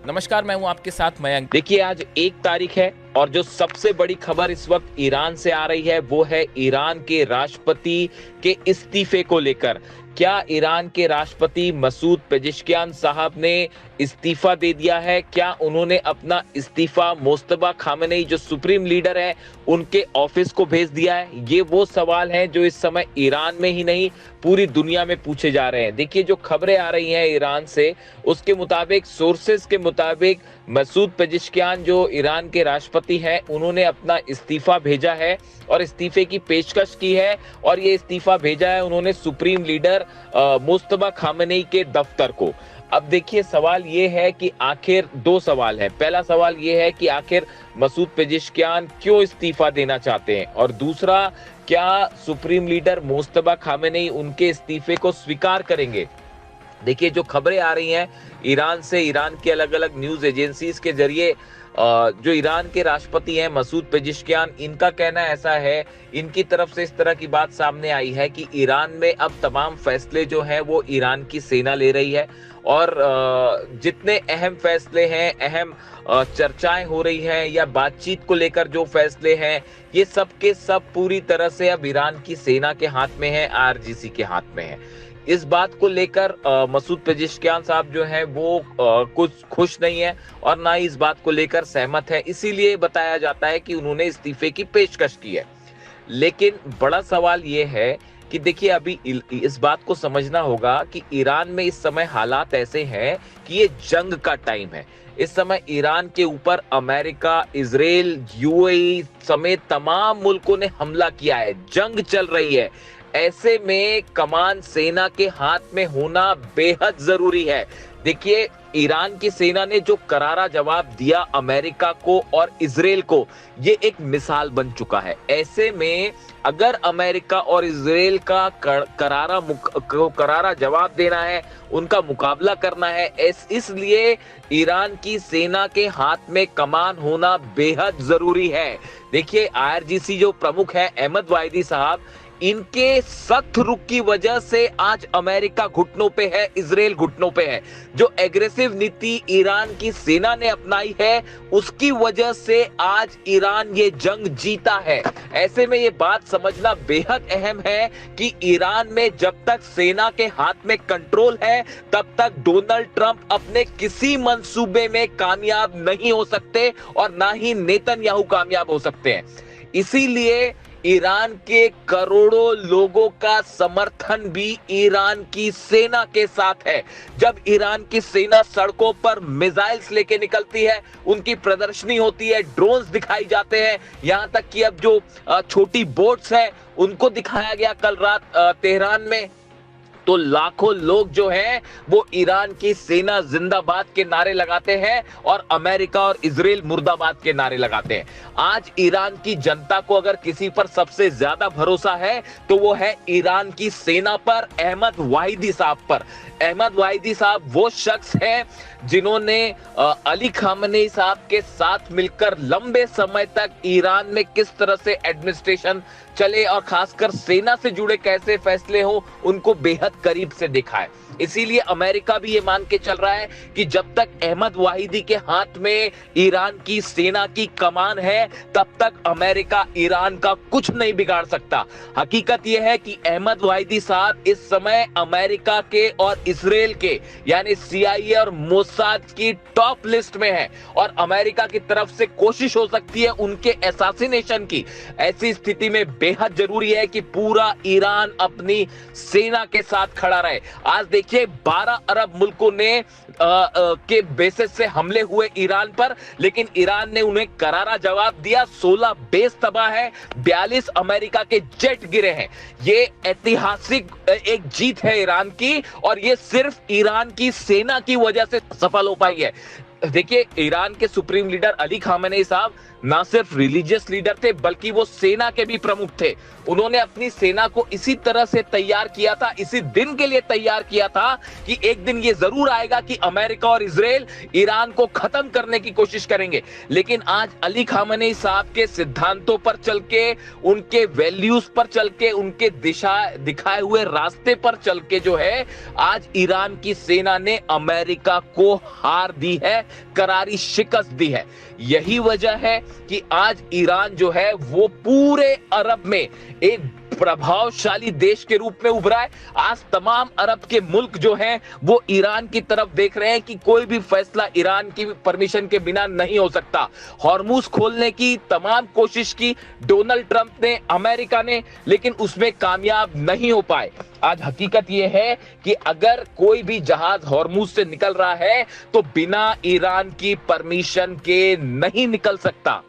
नमस्कार, मैं हूं आपके साथ मयंक। देखिए, आज 1 तारीख है और जो सबसे बड़ी खबर इस वक्त ईरान से आ रही है वो है ईरान के राष्ट्रपति के इस्तीफे को लेकर। क्या ईरान के राष्ट्रपति मसूद पेजेश्कियान साहब ने इस्तीफा दे दिया है? क्या उन्होंने अपना इस्तीफा मुज्तबा खामेनेई जो सुप्रीम लीडर है उनके ऑफिस को भेज दिया है? ये वो सवाल हैं जो इस समय ईरान में ही नहीं पूरी दुनिया में पूछे जा रहे हैं। देखिए, जो खबरें आ रही हैं ईरान से, उसके मुताबिक, सोर्सेस के मुताबिक, मसूद पेजेश्कियान जो ईरान के राष्ट्रपति हैं उन्होंने अपना इस्तीफा भेजा है और इस्तीफे की पेशकश की है। और ये इस्तीफा भेजा है उन्होंने सुप्रीम लीडर मुज्तबा खामेनेई के दफ्तर को। अब देखिए, सवाल ये है कि आखिर दो सवाल है। पहला सवाल ये है कि आखिर मसूद पेजेश्कियान क्यों इस्तीफा देना चाहते हैं, और दूसरा, क्या सुप्रीम लीडर मुज्तबा खामेनेई उनके इस्तीफे को स्वीकार करेंगे? देखिए, जो खबरें आ रही हैं ईरान से, ईरान की अलग अलग न्यूज एजेंसीज के जरिए, जो ईरान के राष्ट्रपति हैं मसूद पेजेश्कियान, इनका कहना ऐसा है, इनकी तरफ से इस तरह की बात सामने आई है कि ईरान में अब तमाम फैसले जो हैं वो ईरान की सेना ले रही है और जितने अहम फैसले हैं, अहम चर्चाएं हो रही हैं या बातचीत को लेकर जो फैसले हैं, ये सब के सब पूरी तरह से अब ईरान की सेना के हाथ में है, आईआरजीसी के हाथ में है। इस बात को लेकर मसूद पेजेश्कियान साहब जो हैं वो कुछ खुश नहीं है और ना ही इस बात को लेकर सहमत है। इसीलिए बताया जाता है कि उन्होंने इस्तीफे की पेशकश की है। लेकिन बड़ा सवाल ये है कि देखिए, अभी इस बात को समझना होगा कि ईरान में इस समय हालात ऐसे हैं कि ये जंग का टाइम है। इस समय ईरान के ऊपर अमेरिका, इजराइल, यूएई समेत तमाम मुल्कों ने हमला किया है, जंग चल रही है। ऐसे में कमान सेना के हाथ में होना बेहद जरूरी है। देखिए, ईरान की सेना ने जो करारा जवाब दिया अमेरिका को और इजराइल को, ये एक मिसाल बन चुका है। ऐसे में अगर अमेरिका और इजराइल का करारा जवाब देना है, उनका मुकाबला करना है, इसलिए ईरान की सेना के हाथ में कमान होना बेहद जरूरी है। देखिए, आईआरजीसी जो प्रमुख है अहमद वाहिदी साहब, इनके सख्त रुख की वजह से आज अमेरिका घुटनों पे है, इजराइल घुटनों पे है। जो एग्रेसिव नीति ईरान की सेना ने अपनाई है, उसकी वजह से आज ईरान ये जंग जीता है। ऐसे में ये बात समझना बेहद अहम है कि ईरान में जब तक सेना के हाथ में कंट्रोल है, तब तक डोनाल्ड ट्रंप अपने किसी मंसूबे में कामयाब नहीं हो सकते और ना ही नेतन्याहू कामयाब हो सकते हैं। इसीलिए ईरान के करोड़ों लोगों का समर्थन भी ईरान की सेना के साथ है। जब ईरान की सेना सड़कों पर मिसाइल्स लेके निकलती है, उनकी प्रदर्शनी होती है, ड्रोन्स दिखाई जाते हैं, यहां तक कि अब जो छोटी बोट्स हैं उनको दिखाया गया कल रात तेहरान में, तो लाखों लोग जो हैं वो ईरान की सेना जिंदाबाद के नारे लगाते हैं और अमेरिका और इजराइल मुर्दाबाद के नारे लगाते हैं। आज ईरान की जनता को अगर किसी पर सबसे ज्यादा भरोसा है तो वो है ईरान की सेना पर, अहमद वाहिदी साहब पर। अहमद वाहिदी साहब वो शख्स हैं जिन्होंने अली खामेनेई साहब के साथ मिलकर लंबे समय तक ईरान में किस तरह से एडमिनिस्ट्रेशन चले और खासकर सेना से जुड़े कैसे फैसले हो, उनको बेहद करीब से देखा है। इसीलिए अमेरिका भी ये मान के चल रहा है कि जब तक अहमद वाहिदी के हाथ में ईरान की सेना की कमान है, तब तक अमेरिका ईरान का कुछ नहीं बिगाड़ सकता। हकीकत यह है कि अहमद वाहिदी साहब इस समय अमेरिका के और इजराइल के यानी सीआईए और मोसाद की टॉप लिस्ट में है और अमेरिका की तरफ से कोशिश हो सकती है उनके असैसिनेशन की। ऐसी स्थिति में बेहद जरूरी है कि पूरा ईरान अपनी सेना के साथ खड़ा रहे। आज देखिए, 12 अरब मुल्कों ने के बेसिस से हमले हुए ईरान पर, लेकिन ईरान ने उन्हें करारा जवाब दिया। 16 बेस तबाह है, 42 अमेरिका के जेट गिरे हैं। ये ऐतिहासिक एक जीत है ईरान की और ये सिर्फ ईरान की सेना की वजह से सफल हो पाई है। देखिए, ईरान के सुप्रीम लीडर अली खामेनेई साहब ना सिर्फ रिलीजियस लीडर थे बल्कि वो सेना के भी प्रमुख थे। उन्होंने अपनी सेना को इसी तरह से तैयार किया था, इसी दिन के लिए तैयार किया था कि एक दिन ये जरूर आएगा कि अमेरिका और इजराइल ईरान को खत्म करने की कोशिश करेंगे। लेकिन आज अली खामेनेई साहब के सिद्धांतों पर चल के, उनके वैल्यूज पर चल के, उनके दिशा दिखाए हुए रास्ते पर चल के जो है, आज ईरान की सेना ने अमेरिका को हार दी है करारी शिकस्त दी है। यही वजह है कि आज ईरान जो है वो पूरे अरब में एक प्रभावशाली देश के रूप में उभरा है। आज तमाम अरब के मुल्क जो हैं वो ईरान की तरफ देख रहे हैं कि कोई भी फैसला ईरान की परमिशन के बिना नहीं हो सकता। हॉर्मुज खोलने की तमाम कोशिश की डोनाल्ड ट्रंप ने, अमेरिका ने, लेकिन उसमें कामयाब नहीं हो पाए। आज हकीकत यह है कि अगर कोई भी जहाज हॉर्मुज से निकल रहा है तो बिना ईरान की परमिशन के नहीं निकल सकता।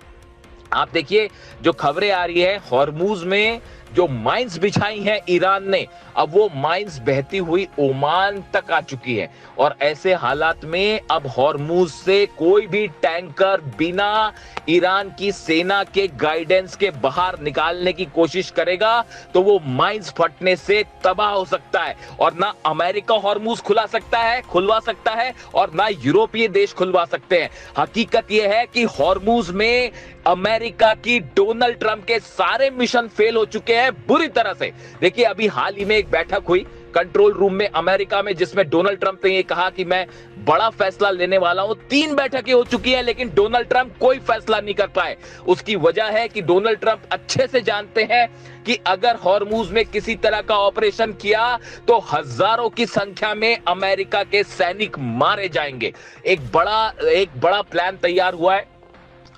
आप देखिए जो खबरें आ रही है, हॉर्मुज में जो माइंस बिछाई हैं ईरान ने, अब वो माइंस बहती हुई ओमान तक आ चुकी है। और ऐसे हालात में अब हॉर्मुज से कोई भी टैंकर बिना ईरान की सेना के गाइडेंस के बाहर निकालने की कोशिश करेगा तो वो माइंस फटने से तबाह हो सकता है। और ना अमेरिका हॉर्मुज खुलवा सकता है और ना यूरोपीय देश खुलवा सकते हैं। हकीकत यह है कि हॉर्मुज में अमेरिका की डोनाल्ड ट्रंप के सारे मिशन फेल हो चुके हैं बुरी तरह से। देखिए अभी हाल ही में एक बैठक हुई कंट्रोल रूम में अमेरिका में, जिसमें डोनाल्ड ट्रंप ने ये कहा कि मैं बड़ा फैसला लेने वाला हूं। 3 बैठकें हो चुकी हैं लेकिन डोनाल्ड ट्रंप कोई फैसला नहीं कर पाए। उसकी वजह है कि डोनाल्ड ट्रंप अच्छे से जानते हैं कि अगर हॉर्मुज में किसी तरह का ऑपरेशन किया तो हजारों की संख्या में अमेरिका के सैनिक मारे जाएंगे। एक बड़ा प्लान तैयार हुआ है।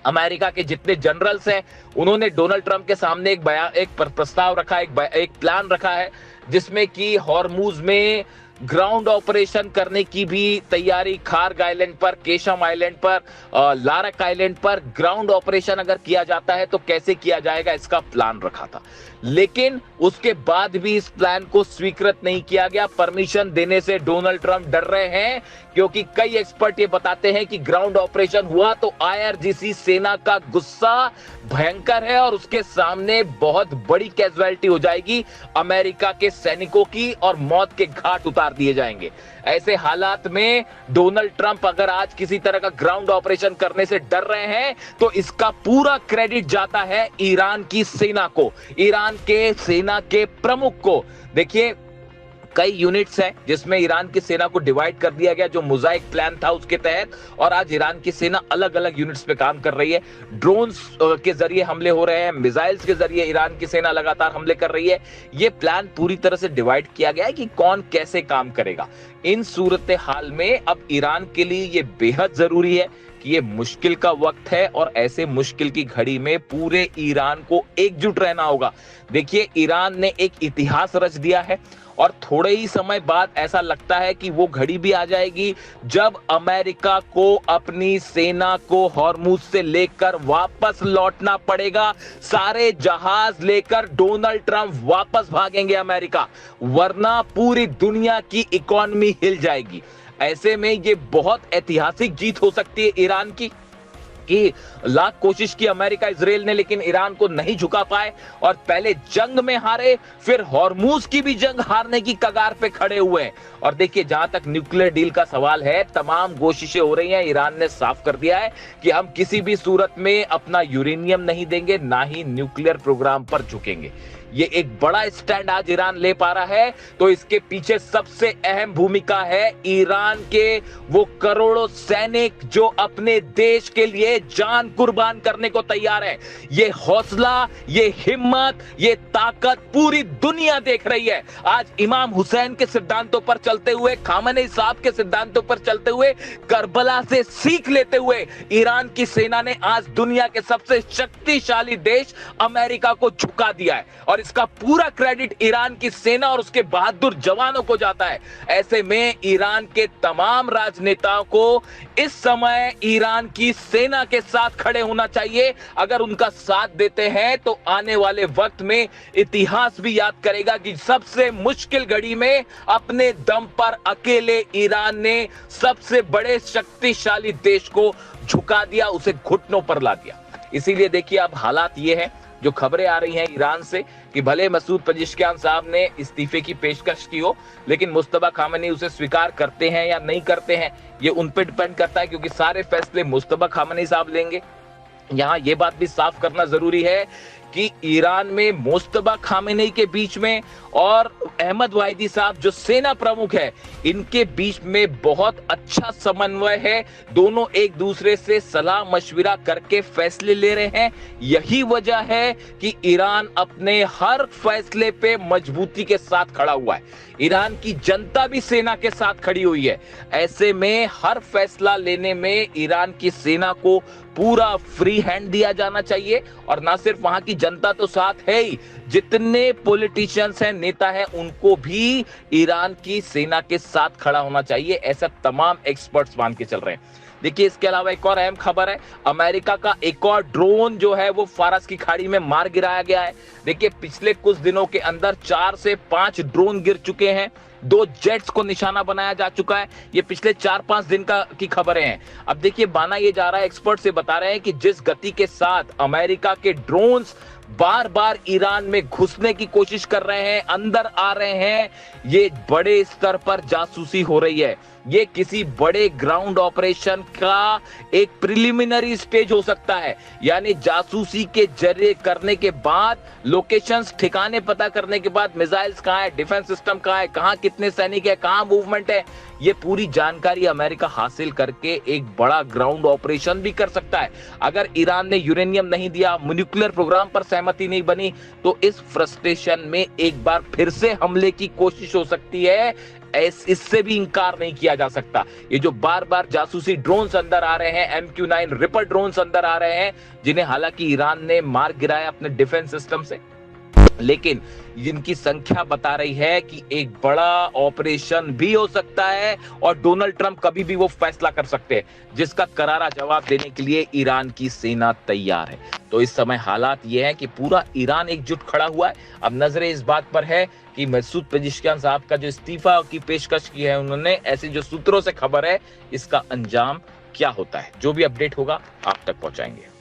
अमेरिका के जितने जनरल्स हैं उन्होंने डोनाल्ड ट्रंप के सामने एक प्रस्ताव रखा, एक प्लान रखा है जिसमें कि हॉर्मुज में ग्राउंड ऑपरेशन करने की भी तैयारी, खार्ग आइलैंड पर, केशम आइलैंड पर, लारक आइलैंड पर ग्राउंड ऑपरेशन अगर किया जाता है तो कैसे किया जाएगा इसका प्लान रखा था। लेकिन उसके बाद भी इस प्लान को स्वीकृत नहीं किया गया। परमिशन देने से डोनाल्ड ट्रंप डर रहे हैं क्योंकि कई एक्सपर्ट ये बताते हैं कि ग्राउंड ऑपरेशन हुआ तो आईआरजीसी सेना का गुस्सा भयंकर है और उसके सामने बहुत बड़ी कैजुअलिटी हो जाएगी अमेरिका के सैनिकों की और मौत के घाट उतार दिए जाएंगे। ऐसे हालात में डोनाल्ड ट्रंप अगर आज किसी तरह का ग्राउंड ऑपरेशन करने से डर रहे हैं तो इसका पूरा क्रेडिट जाता है ईरान की सेना को, ईरान के सेना के प्रमुख को। देखिए कई यूनिट्स हैं जिसमें ईरान की सेना को डिवाइड कर दिया गया जो मोज़ाइक प्लान था उसके तहत, और आज ईरान की सेना अलग अलग यूनिट्स पे काम कर रही है। ड्रोन्स के जरिए हमले हो रहे हैं, मिसाइल्स के जरिए ईरान की सेना लगातार हमले कर रही है। ये प्लान पूरी तरह से डिवाइड किया गया है कि कौन कैसे काम करेगा। इन सूरत हाल में अब ईरान के लिए ये बेहद जरूरी है कि ये मुश्किल का वक्त है और ऐसे मुश्किल की घड़ी में पूरे ईरान को एकजुट रहना होगा। देखिए ईरान ने एक इतिहास रच दिया है और थोड़े ही समय बाद ऐसा लगता है कि वो घड़ी भी आ जाएगी जब अमेरिका को अपनी सेना को हॉर्मुज से लेकर वापस लौटना पड़ेगा। सारे जहाज लेकर डोनाल्ड ट्रंप वापस भागेंगे अमेरिका, वरना पूरी दुनिया की इकोनॉमी हिल जाएगी। ऐसे में ये बहुत ऐतिहासिक जीत हो सकती है ईरान की कि लाख कोशिश की अमेरिका इजराइल ने लेकिन ईरान को नहीं झुका पाए और पहले जंग में हारे, फिर हॉर्मुज की भी जंग हारने की कगार पे खड़े हुए हैं। और देखिए जहां तक न्यूक्लियर डील का सवाल है, तमाम कोशिशें हो रही हैं। ईरान ने साफ कर दिया है कि हम किसी भी सूरत में अपना यूरेनियम नहीं देंगे, ना ही न्यूक्लियर प्रोग्राम पर झुकेंगे। ये एक बड़ा स्टैंड आज ईरान ले पा रहा है, तो इसके पीछे सबसे अहम भूमिका है ईरान के वो करोड़ों सैनिक जो अपने देश के लिए जान कुर्बान करने को तैयार है। ये हौसला, ये हिम्मत, ये ताकत पूरी दुनिया देख रही है। आज इमाम हुसैन के सिद्धांतों पर चलते हुए, खामेनी साहब के सिद्धांतों पर चलते हुए, करबला से सीख लेते हुए ईरान की सेना ने आज दुनिया के सबसे शक्तिशाली देश अमेरिका को झुका दिया है और इसका पूरा क्रेडिट ईरान की सेना और उसके बहादुर जवानों को जाता है। ऐसे में ईरान के तमाम राजनेताओं को इस समय ईरान की सेना के साथ खड़े होना चाहिए। अगर उनका साथ देते हैं तो आने वाले वक्त में इतिहास भी याद करेगा कि सबसे मुश्किल घड़ी में अपने दम पर अकेले ईरान ने सबसे बड़े शक्तिशाली देश को झुका दिया, उसे घुटनों पर ला दिया। इसीलिए देखिए अब हालात ये है, जो खबरें आ रही हैं ईरान से कि भले मसूद पेजेश्कियान साहब ने इस्तीफे की पेशकश की हो, लेकिन मुस्तफा खामेनी उसे स्वीकार करते हैं या नहीं करते हैं ये उन पे डिपेंड करता है, क्योंकि सारे फैसले मुस्तफा खामेनी साहब लेंगे। यहां ये बात भी साफ करना जरूरी है कि ईरान में मुस्तफा खामेनी के बीच में और अहमद वाहिदी साहब जो सेना प्रमुख है, इनके बीच में बहुत अच्छा समन्वय है। दोनों एक दूसरे से सलाह मशविरा करके फैसले ले रहे हैं। यही वजह है कि ईरान अपने हर फैसले पे मजबूती के साथ खड़ा हुआ है। ईरान की जनता भी सेना के साथ खड़ी हुई है। ऐसे में हर फैसला लेने में ईरान की सेना को पूरा फ्री हैंड दिया जाना चाहिए। और ना सिर्फ वहां की जनता तो साथ है ही, जितने पॉलिटिशियंस हैं, नेता हैं, उनको भी ईरान की सेना के साथ खड़ा होना चाहिए, ऐसा तमाम एक्सपर्ट्स मान के चल रहे हैं। देखिए, इसके अलावा एक और अहम खबर है, अमेरिका का एक और ड्रोन जो है वो फारस की खाड़ी में मार गिराया गया है। देखिए, पिछले कुछ दिनों के अंदर 4 से 5 ड्रोन गिर चुके हैं, 2 जेट्स को निशाना बनाया जा चुका है। ये पिछले 4-5 दिन की खबरें हैं। अब देखिए, माना ये जा रहा है, एक्सपर्ट से बता रहे हैं कि जिस गति के साथ अमेरिका के ड्रोन्स बार बार ईरान में घुसने की कोशिश कर रहे हैं, अंदर आ रहे हैं, ये बड़े स्तर पर जासूसी हो रही है। ये किसी बड़े ग्राउंड ऑपरेशन का एक प्रिलिमिनरी स्टेज हो सकता है, यानी जासूसी के जरिए करने के बाद, लोकेशंस ठिकाने पता करने के बाद, मिसाइल्स कहां है, डिफेंस सिस्टम कहां है, कहां कितने सैनिक है, कहां मूवमेंट है, ये पूरी जानकारी अमेरिका हासिल करके एक बड़ा ग्राउंड ऑपरेशन भी कर सकता है। अगर ईरान ने यूरेनियम नहीं दिया, न्यूक्लियर प्रोग्राम पर सहमति नहीं बनी, तो इस फ्रस्ट्रेशन में एक बार फिर से हमले की कोशिश हो सकती है। इससे भी इंकार नहीं किया जा सकता। ये जो बार बार जासूसी ड्रोन्स अंदर आ रहे हैं, MQ-9 रिपर ड्रोन्स अंदर आ रहे हैं, जिन्हें हालांकि ईरान ने मार गिराया अपने डिफेंस सिस्टम से, लेकिन जिनकी संख्या बता रही है कि एक बड़ा ऑपरेशन भी हो सकता है और डोनाल्ड ट्रंप कभी भी वो फैसला कर सकते हैं, जिसका करारा जवाब देने के लिए ईरान की सेना तैयार है। तो इस समय हालात ये है कि पूरा ईरान एकजुट खड़ा हुआ है। अब नजरें इस बात पर है कि मसूद पेजिशकियान साहब का जो इस्तीफा की पेशकश की है उन्होंने, ऐसे जो सूत्रों से खबर है, इसका अंजाम क्या होता है, जो भी अपडेट होगा आप तक पहुंचाएंगे।